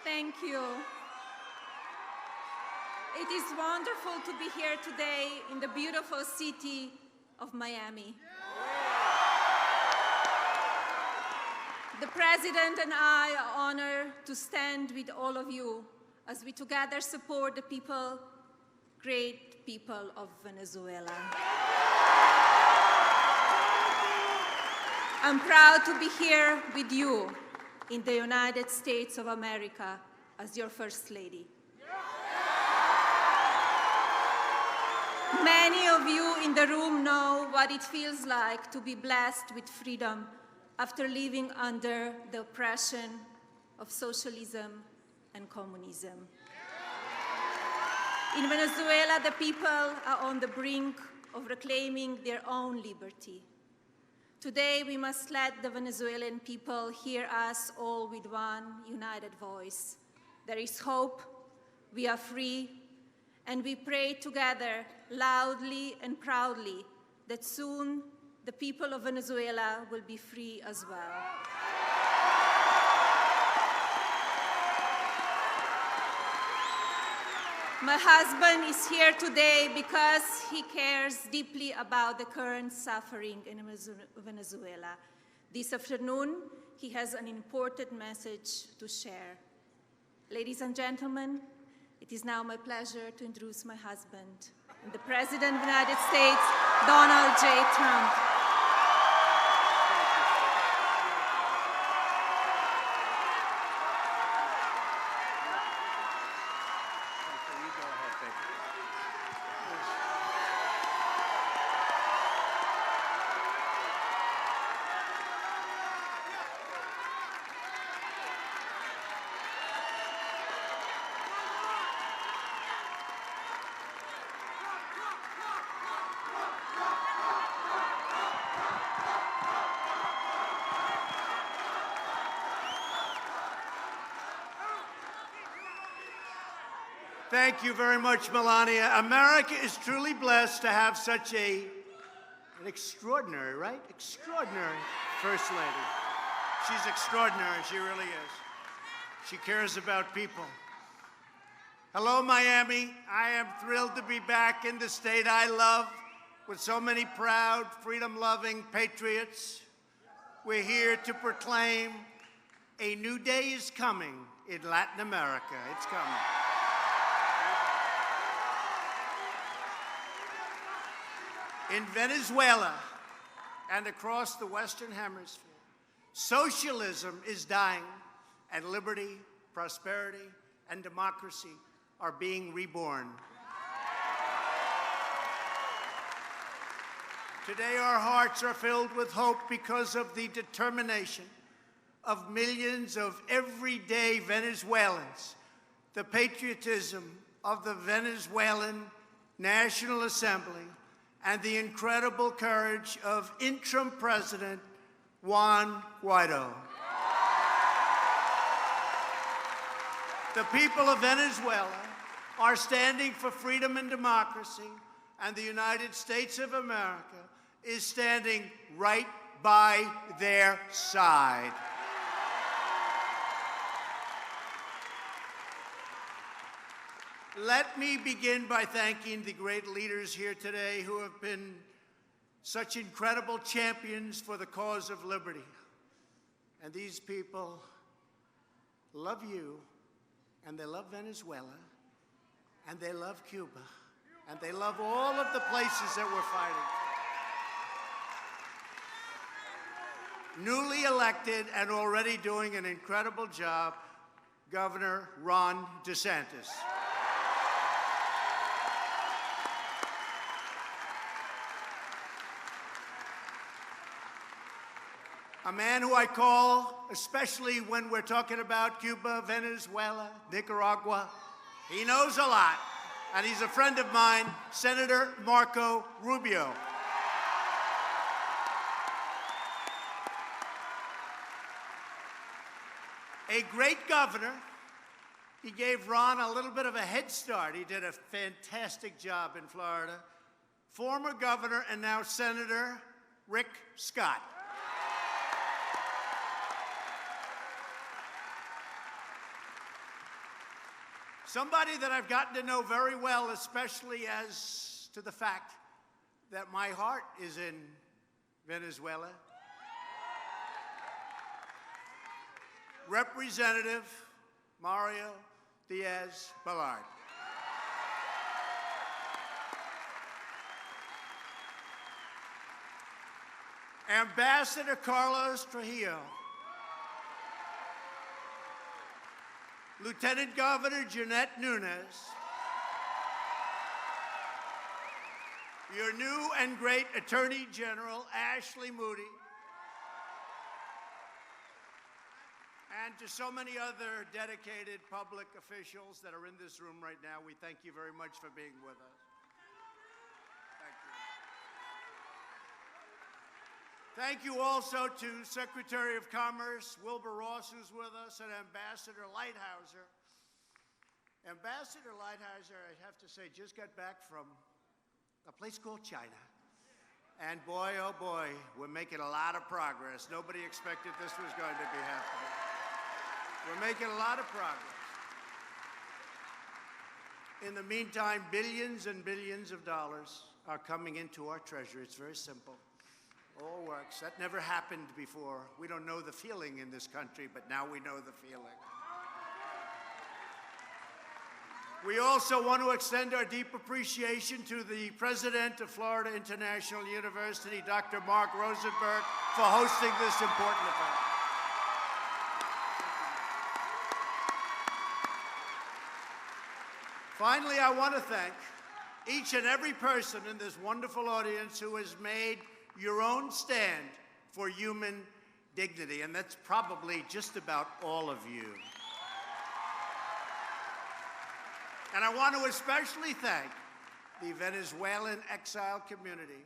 Thank you. It is wonderful to be here today in the beautiful city of Miami. The President and I are honored to stand with all of you as we together support the people, great people of Venezuela. I'm proud to be here with you in the United States of America as your First Lady. Many of you in the room know what it feels like to be blessed with freedom after living under the oppression of socialism and communism. In Venezuela, the people are on the brink of reclaiming their own liberty. Today, we must let the Venezuelan people hear us all with one united voice. There is hope, we are free, and we pray together loudly and proudly that soon the people of Venezuela will be free as well. My husband is here today because he cares deeply about the current suffering in Venezuela. This afternoon, he has an important message to share. Ladies and gentlemen, it is now my pleasure to introduce my husband, the President of the United States, Donald J. Trump. Thank you very much, Melania. America is truly blessed to have such an extraordinary, right? Extraordinary First Lady. She's extraordinary, she really is. She cares about people. Hello, Miami. I am thrilled to be back in the state I love with so many proud, freedom-loving patriots. We're here to proclaim a new day is coming in Latin America. It's coming. In Venezuela and across the Western Hemisphere, socialism is dying, and liberty, prosperity, and democracy are being reborn. Today, our hearts are filled with hope because of the determination of millions of everyday Venezuelans, the patriotism of the Venezuelan National Assembly, and the incredible courage of interim President Juan Guaido. The people of Venezuela are standing for freedom and democracy, and the United States of America is standing right by their side. Let me begin by thanking the great leaders here today who have been such incredible champions for the cause of liberty. And these people love you, and they love Venezuela, and they love Cuba, and they love all of the places that we're fighting. Newly elected and already doing an incredible job, Governor Ron DeSantis. A man who I call, especially when we're talking about Cuba, Venezuela, Nicaragua, he knows a lot, and he's a friend of mine, Senator Marco Rubio. A great governor. He gave Ron a little bit of a head start. He did a fantastic job in Florida. Former governor and now Senator Rick Scott. Somebody that I've gotten to know very well, especially as to the fact that my heart is in Venezuela. Representative Mario Diaz-Balart. Ambassador Carlos Trujillo. Lieutenant Governor Jeanette Nunes. Your new and great Attorney General, Ashley Moody. And to so many other dedicated public officials that are in this room right now, we thank you very much for being with us. Thank you. Thank you also to Secretary of Commerce Wilbur Ross, who's with us, and Ambassador Lighthizer. Ambassador Lighthizer, I have to say, just got back from a place called China. And boy, oh boy, we're making a lot of progress. Nobody expected this was going to be happening. We're making a lot of progress. In the meantime, billions and billions of dollars are coming into our treasury. It's very simple. All works. That never happened before. We don't know the feeling in this country, but now we know the feeling. We also want to extend our deep appreciation to the president of Florida International University, Dr. Mark Rosenberg, for hosting this important event. Finally, I want to thank each and every person in this wonderful audience who has made your own stand for human dignity, and that's probably just about all of you. And I want to especially thank the Venezuelan exile community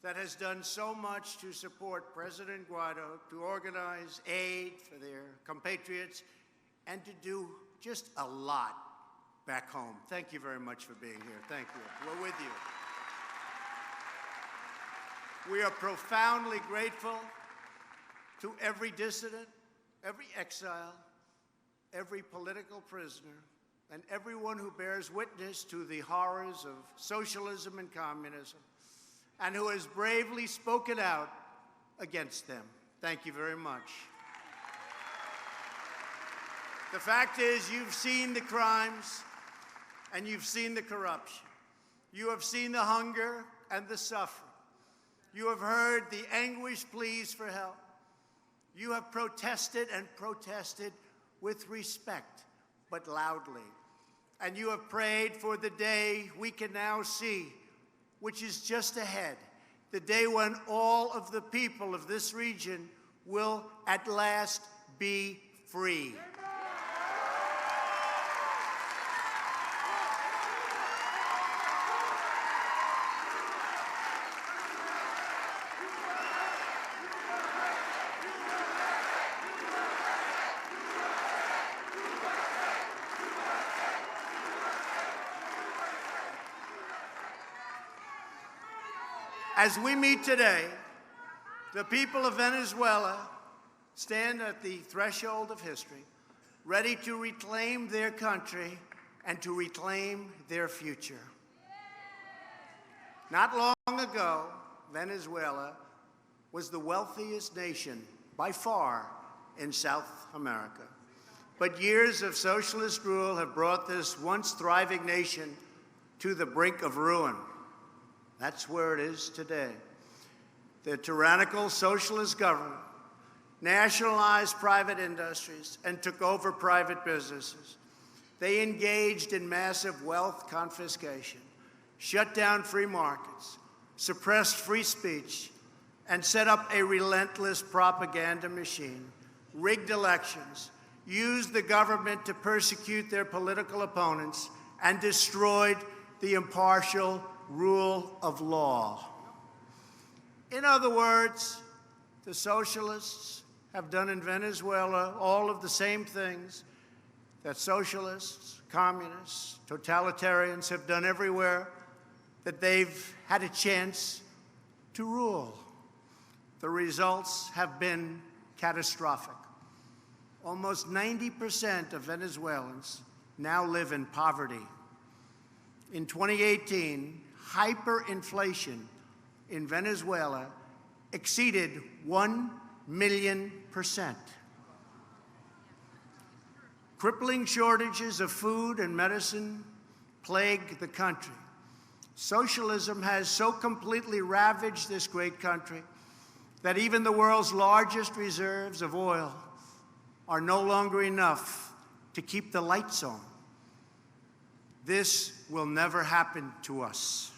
that has done so much to support President Guaido, to organize aid for their compatriots, and to do just a lot back home. Thank you very much for being here. Thank you. We're with you. We are profoundly grateful to every dissident, every exile, every political prisoner, and everyone who bears witness to the horrors of socialism and communism, and who has bravely spoken out against them. Thank you very much. The fact is, you've seen the crimes, and you've seen the corruption. You have seen the hunger and the suffering. You have heard the anguished pleas for help. You have protested and protested with respect, but loudly. And you have prayed for the day we can now see, which is just ahead, the day when all of the people of this region will at last be free. As we meet today, the people of Venezuela stand at the threshold of history, ready to reclaim their country and to reclaim their future. Not long ago, Venezuela was the wealthiest nation by far in South America. But years of socialist rule have brought this once thriving nation to the brink of ruin. That's where it is today. The tyrannical socialist government nationalized private industries and took over private businesses. They engaged in massive wealth confiscation, shut down free markets, suppressed free speech, and set up a relentless propaganda machine, rigged elections, used the government to persecute their political opponents, and destroyed the impartial rule of law. In other words, the socialists have done in Venezuela all of the same things that socialists, communists, totalitarians have done everywhere that they've had a chance to rule. The results have been catastrophic. Almost 90% of Venezuelans now live in poverty. In 2018, hyperinflation in Venezuela exceeded 1,000,000%. Crippling shortages of food and medicine plague the country. Socialism has so completely ravaged this great country that even the world's largest reserves of oil are no longer enough to keep the lights on. This will never happen to us.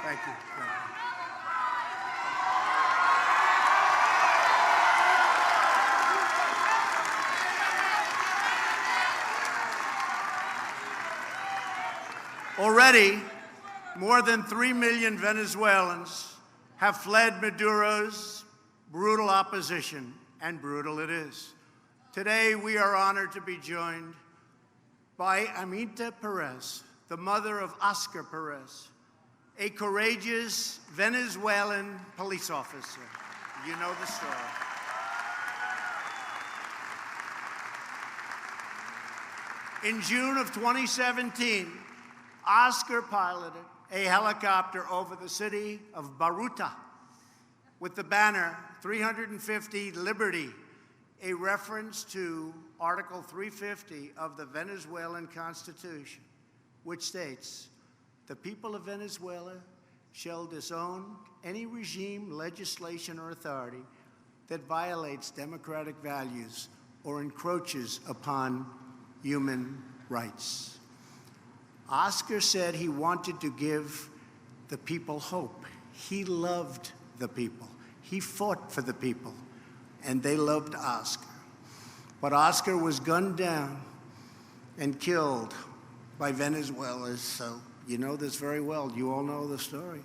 Thank you. Already, more than 3 million Venezuelans have fled Maduro's brutal opposition, and brutal it is. Today, we are honored to be joined by Amita Perez, the mother of Oscar Perez, a courageous Venezuelan police officer. You know the story. In June of 2017, Oscar piloted a helicopter over the city of Baruta with the banner 350 Liberty, a reference to Article 350 of the Venezuelan Constitution, which states, "The people of Venezuela shall disown any regime, legislation, or authority that violates democratic values or encroaches upon human rights." Oscar said he wanted to give the people hope. He loved the people. He fought for the people, and they loved Oscar. But Oscar was gunned down and killed by Venezuelans, so you know this very well. You all know the story.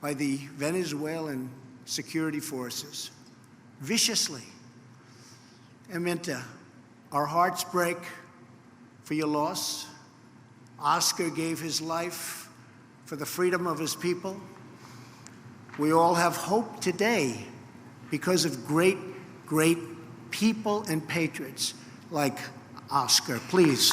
By the Venezuelan security forces, viciously. Amita, our hearts break for your loss. Oscar gave his life for the freedom of his people. We all have hope today because of great, great people and patriots like Oscar. Please,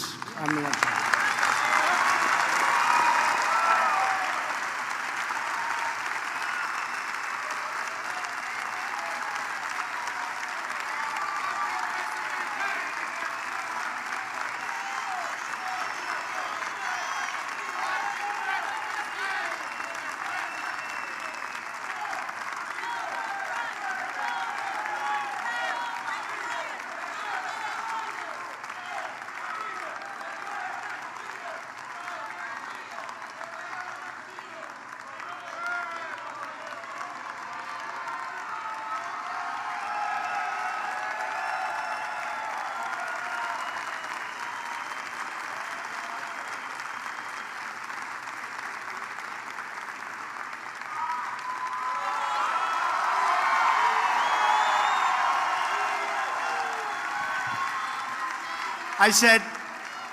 I said,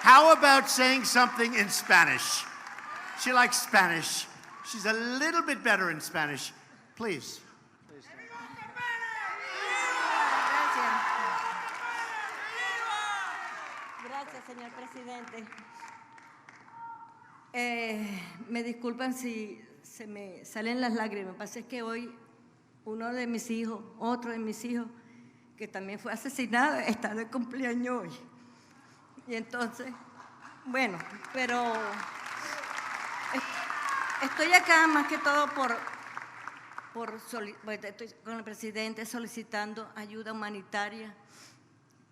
how about saying something in Spanish? She likes Spanish. She's a little bit better in Spanish. Please. Gracias, señor presidente. Me disculpan si se me salen las lágrimas. Lo que pasa es que hoy otro de mis hijos, que también fue asesinado, está de cumpleaños hoy. Y entonces, bueno, pero estoy acá más que todo estoy con el presidente solicitando ayuda humanitaria.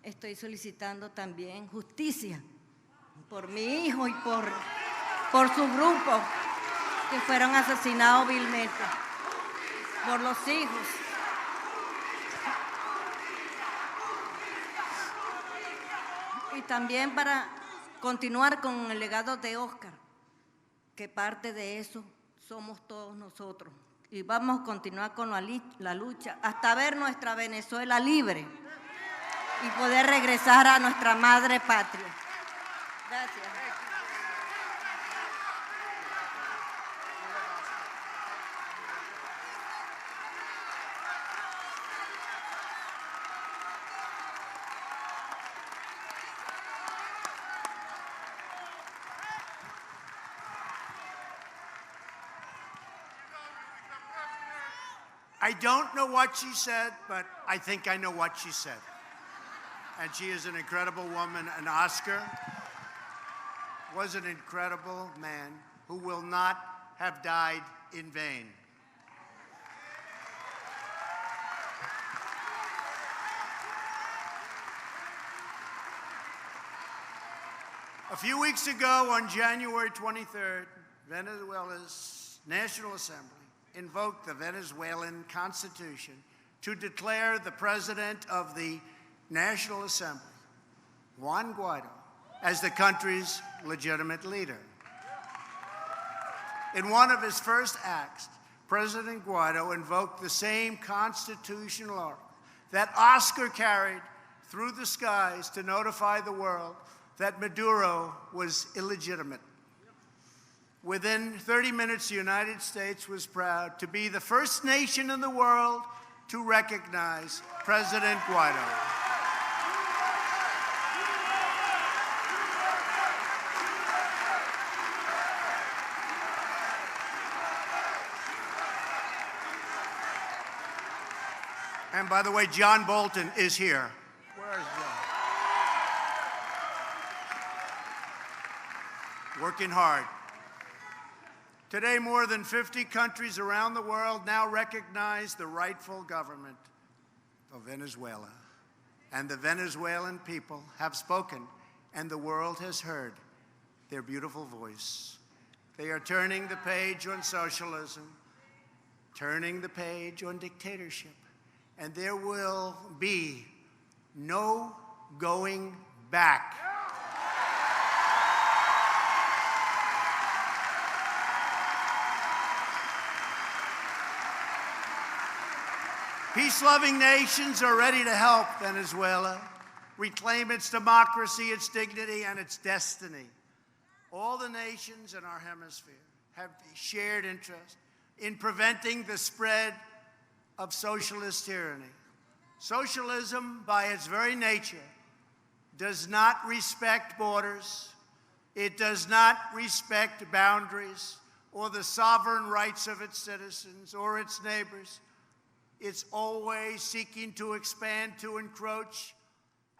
Estoy solicitando también justicia por mi hijo y por su grupo que fueron asesinados vilmente, por los hijos. Y también para continuar con el legado de Oscar, que parte de eso somos todos nosotros. Y vamos a continuar con la lucha hasta ver nuestra Venezuela libre. y poder regresar a nuestra madre patria. Gracias. I don't know what she said, but I think I know what she said. And she is an incredible woman. And Oscar was an incredible man who will not have died in vain. A few weeks ago, on January 23rd, Venezuela's National Assembly invoked the Venezuelan Constitution to declare the President of the National Assembly, Juan Guaido, as the country's legitimate leader. In one of his first acts, President Guaido invoked the same constitutional article that Oscar carried through the skies to notify the world that Maduro was illegitimate. Within 30 minutes, the United States was proud to be the first nation in the world to recognize President Guaido. And by the way, John Bolton is here. Where is John? Working hard. Today, more than 50 countries around the world now recognize the rightful government of Venezuela. And the Venezuelan people have spoken, and the world has heard their beautiful voice. They are turning the page on socialism, turning the page on dictatorship, and there will be no going back. Peace-loving nations are ready to help Venezuela reclaim its democracy, its dignity, and its destiny. All the nations in our hemisphere have a shared interest in preventing the spread of socialist tyranny. Socialism, by its very nature, does not respect borders. It does not respect boundaries or the sovereign rights of its citizens or its neighbors. It's always seeking to expand, to encroach,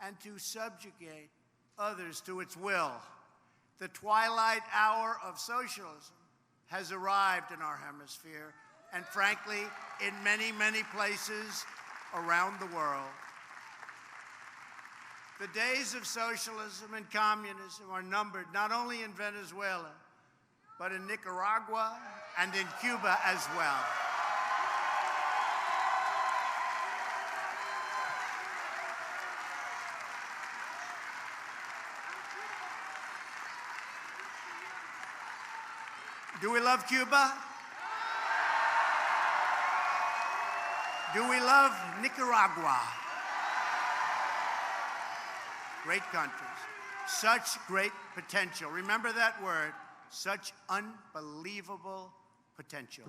and to subjugate others to its will. The twilight hour of socialism has arrived in our hemisphere, and frankly, in many, many places around the world. The days of socialism and communism are numbered not only in Venezuela, but in Nicaragua and in Cuba as well. Do we love Cuba? Do we love Nicaragua? Great countries. Such great potential. Remember that word, such unbelievable potential.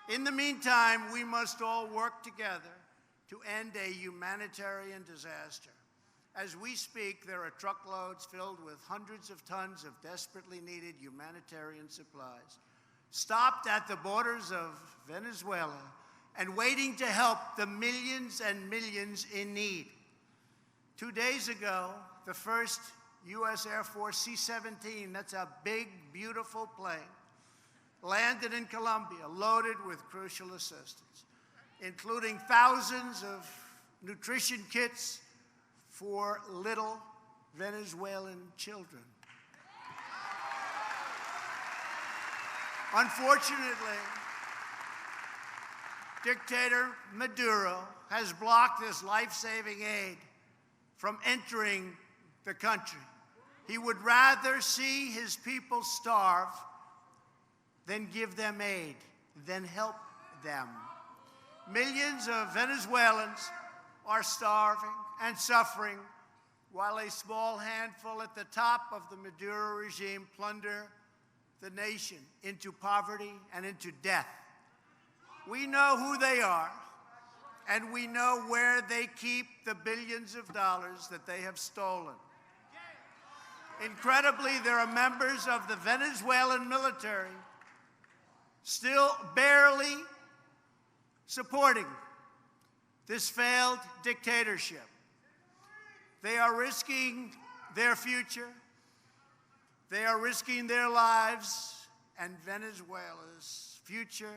In the meantime, we must all work together to end a humanitarian disaster. As we speak, there are truckloads filled with hundreds of tons of desperately needed humanitarian supplies, stopped at the borders of Venezuela and waiting to help the millions and millions in need. 2 days ago, the first U.S. Air Force C-17, that's a big, beautiful plane, landed in Colombia, loaded with crucial assistance, including thousands of nutrition kits for little Venezuelan children. Unfortunately, dictator Maduro has blocked this life-saving aid from entering the country. He would rather see his people starve than give them aid, than help them. Millions of Venezuelans are starving and suffering, while a small handful at the top of the Maduro regime plunder the nation into poverty and into death. We know who they are, and we know where they keep the billions of dollars that they have stolen. Incredibly, there are members of the Venezuelan military still barely supporting this failed dictatorship. They are risking their future. They are risking their lives and Venezuela's future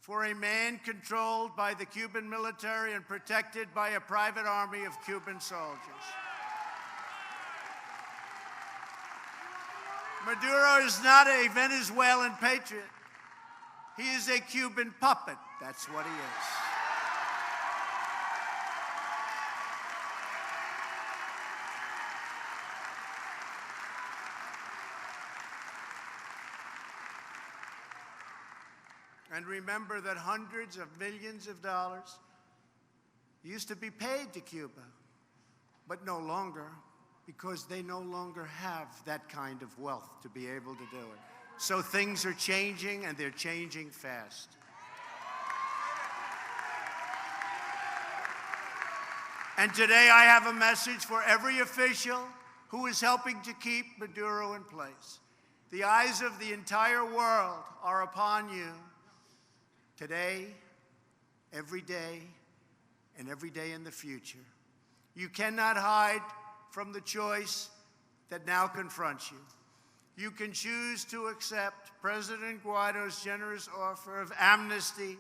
for a man controlled by the Cuban military and protected by a private army of Cuban soldiers. Maduro is not a Venezuelan patriot. He is a Cuban puppet. That's what he is. And remember that hundreds of millions of dollars used to be paid to Cuba, but no longer, because they no longer have that kind of wealth to be able to do it. So things are changing, and they're changing fast. And today I have a message for every official who is helping to keep Maduro in place. The eyes of the entire world are upon you today, every day, and every day in the future. You cannot hide from the choice that now confronts you. You can choose to accept President Guaido's generous offer of amnesty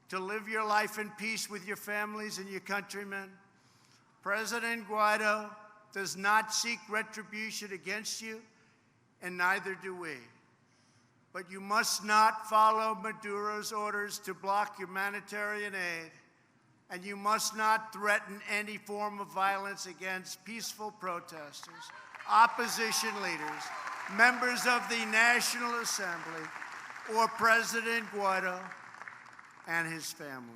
to live your life in peace with your families and your countrymen. President Guaido does not seek retribution against you, and neither do we. But you must not follow Maduro's orders to block humanitarian aid, and you must not threaten any form of violence against peaceful protesters, opposition leaders, members of the National Assembly, or President Guaido and his family.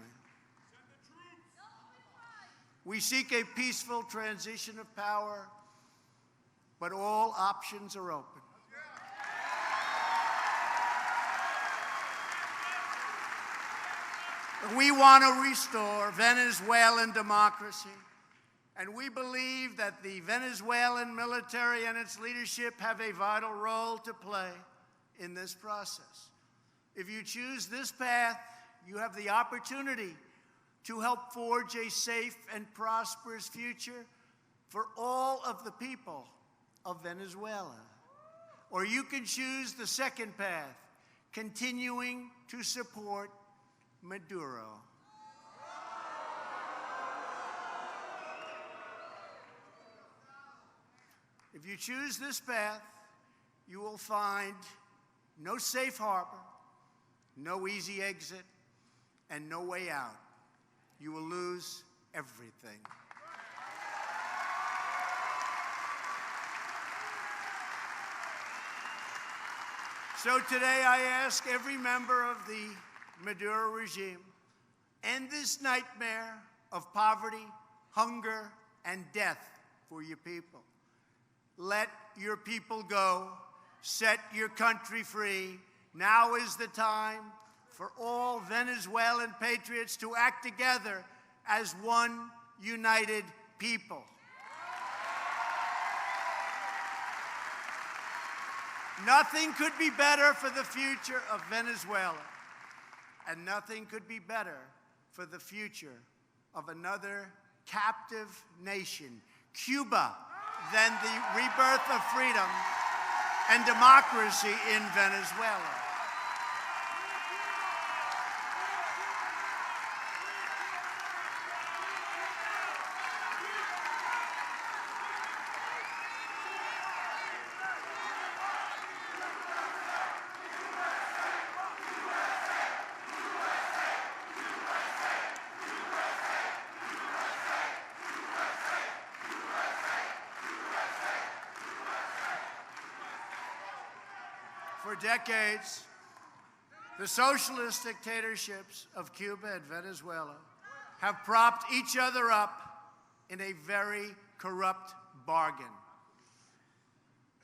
We seek a peaceful transition of power, but all options are open. We want to restore Venezuelan democracy, and we believe that the Venezuelan military and its leadership have a vital role to play in this process. If you choose this path, you have the opportunity to help forge a safe and prosperous future for all of the people of Venezuela. Or you can choose the second path, continuing to support Maduro. If you choose this path, you will find no safe harbor, no easy exit, and no way out. You will lose everything. So today I ask every member of the Maduro regime, end this nightmare of poverty, hunger, and death for your people. Let your people go. Set your country free. Now is the time for all Venezuelan patriots to act together as one united people. Nothing could be better for the future of Venezuela, and nothing could be better for the future of another captive nation, Cuba, than the rebirth of freedom and democracy in Venezuela. For decades, the socialist dictatorships of Cuba and Venezuela have propped each other up in a very corrupt bargain.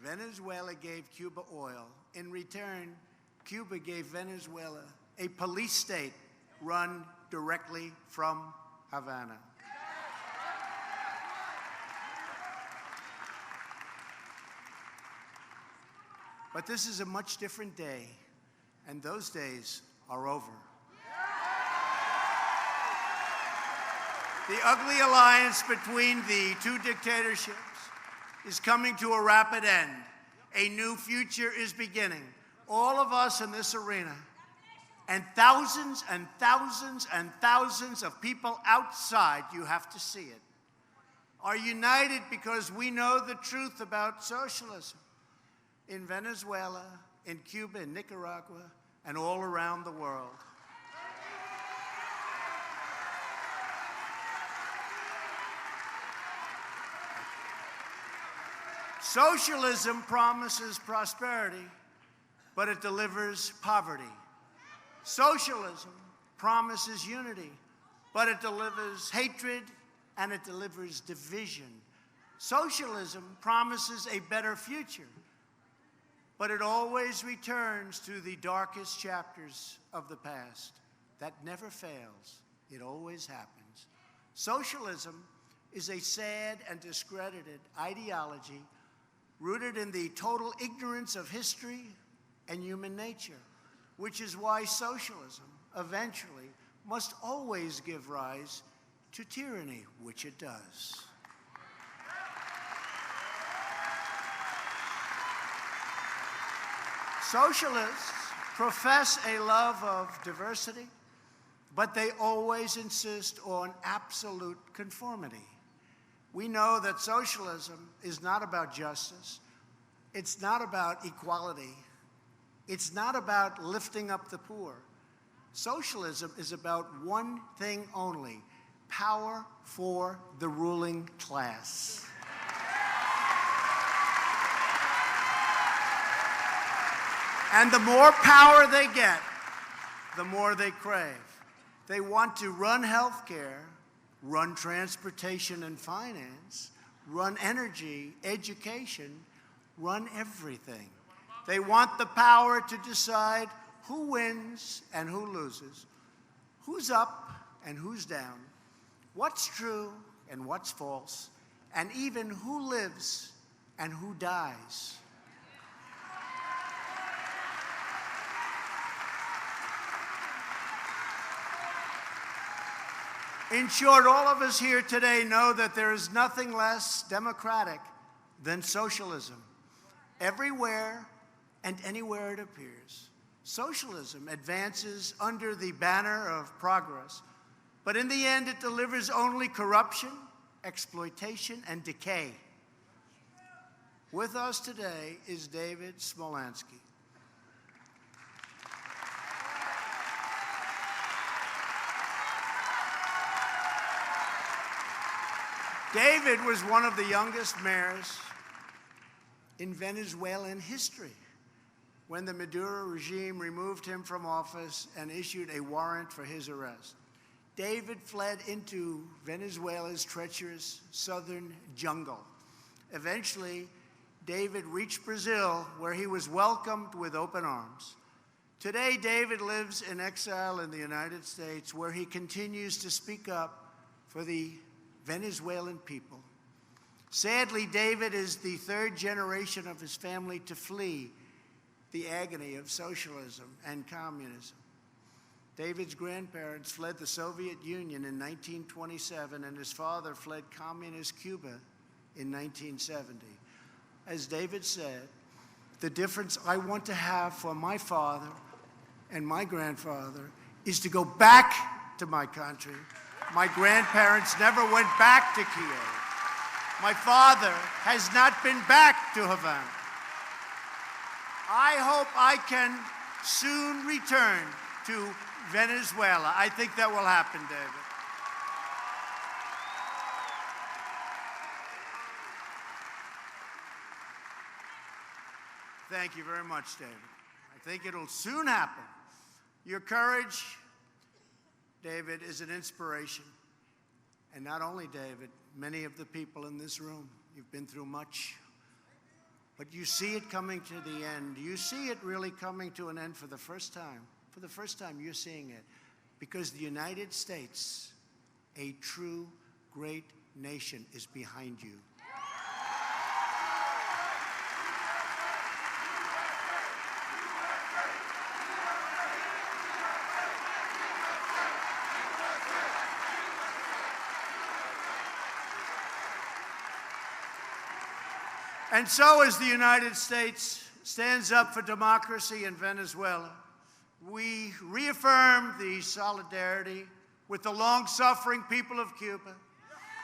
Venezuela gave Cuba oil. In return, Cuba gave Venezuela a police state run directly from Havana. But this is a much different day, and those days are over. The ugly alliance between the two dictatorships is coming to a rapid end. A new future is beginning. All of us in this arena, and thousands and thousands and thousands of people outside, you have to see it, are united because we know the truth about socialism in Venezuela, in Cuba, in Nicaragua, and all around the world. Socialism promises prosperity, but it delivers poverty. Socialism promises unity, but it delivers hatred and it delivers division. Socialism promises a better future, but it always returns to the darkest chapters of the past. That never fails. It always happens. Socialism is a sad and discredited ideology rooted in the total ignorance of history and human nature, which is why socialism eventually must always give rise to tyranny, which it does. Socialists profess a love of diversity, but they always insist on absolute conformity. We know that socialism is not about justice. It's not about equality. It's not about lifting up the poor. Socialism is about one thing only: power for the ruling class. And the more power they get, the more they crave. They want to run healthcare, run transportation and finance, run energy, education, run everything. They want the power to decide who wins and who loses, who's up and who's down, what's true and what's false, and even who lives and who dies. In short, all of us here today know that there is nothing less democratic than socialism. Everywhere and anywhere it appears, socialism advances under the banner of progress, but in the end it delivers only corruption, exploitation, and decay. With us today is David Smolansky. David was one of the youngest mayors in Venezuelan history when the Maduro regime removed him from office and issued a warrant for his arrest. David fled into Venezuela's treacherous southern jungle. Eventually, David reached Brazil, where he was welcomed with open arms. Today, David lives in exile in the United States, where he continues to speak up for the Venezuelan people. Sadly, David is the third generation of his family to flee the agony of socialism and communism. David's grandparents fled the Soviet Union in 1927, and his father fled communist Cuba in 1970. As David said, the difference I want to have for my father and my grandfather is to go back to my country. My grandparents never went back to Kiev. My father has not been back to Havana. I hope I can soon return to Venezuela. I think that will happen, David. Thank you very much, David. I think it'll soon happen. Your courage, David, is an inspiration. And not only David, many of the people in this room, you've been through much. But you see it coming to the end. You see it really coming to an end for the first time. For the first time, you're seeing it. Because the United States, a true great nation, is behind you. And so as the United States stands up for democracy in Venezuela, we reaffirm the solidarity with the long-suffering people of Cuba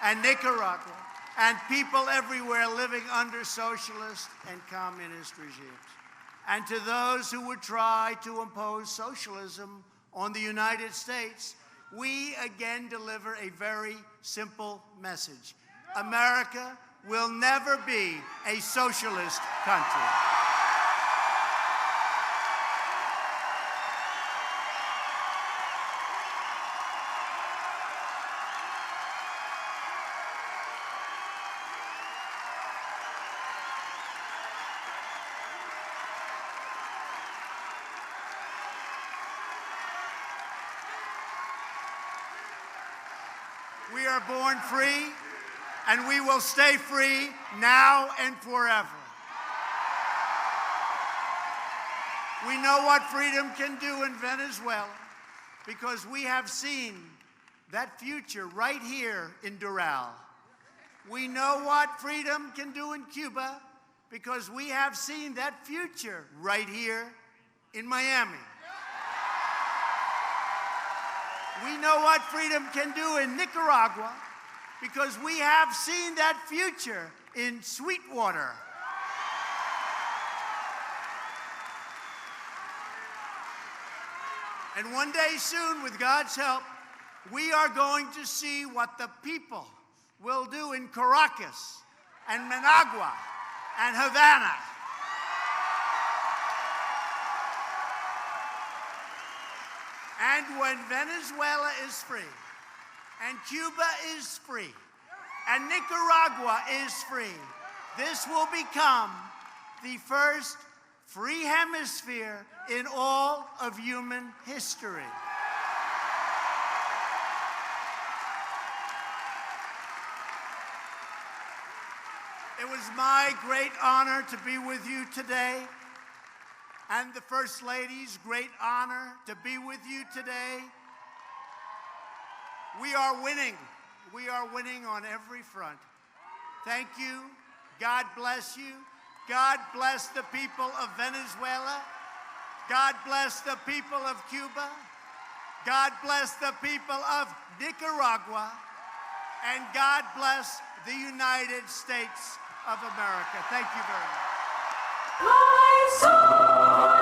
and Nicaragua and people everywhere living under socialist and communist regimes. And to those who would try to impose socialism on the United States, we again deliver a very simple message. America will never be a socialist country. We are born free, and we will stay free now and forever. We know what freedom can do in Venezuela because we have seen that future right here in Doral. We know what freedom can do in Cuba because we have seen that future right here in Miami. We know what freedom can do in Nicaragua because we have seen that future in Sweetwater. And one day soon, with God's help, we are going to see what the people will do in Caracas and Managua and Havana. And when Venezuela is free, and Cuba is free, and Nicaragua is free, this will become the first free hemisphere in all of human history. It was my great honor to be with you today, and the First Lady's great honor to be with you today. We are winning. We are winning on every front. Thank you. God bless you. God bless the people of Venezuela. God bless the people of Cuba. God bless the people of Nicaragua. And God bless the United States of America. Thank you very much. My soul.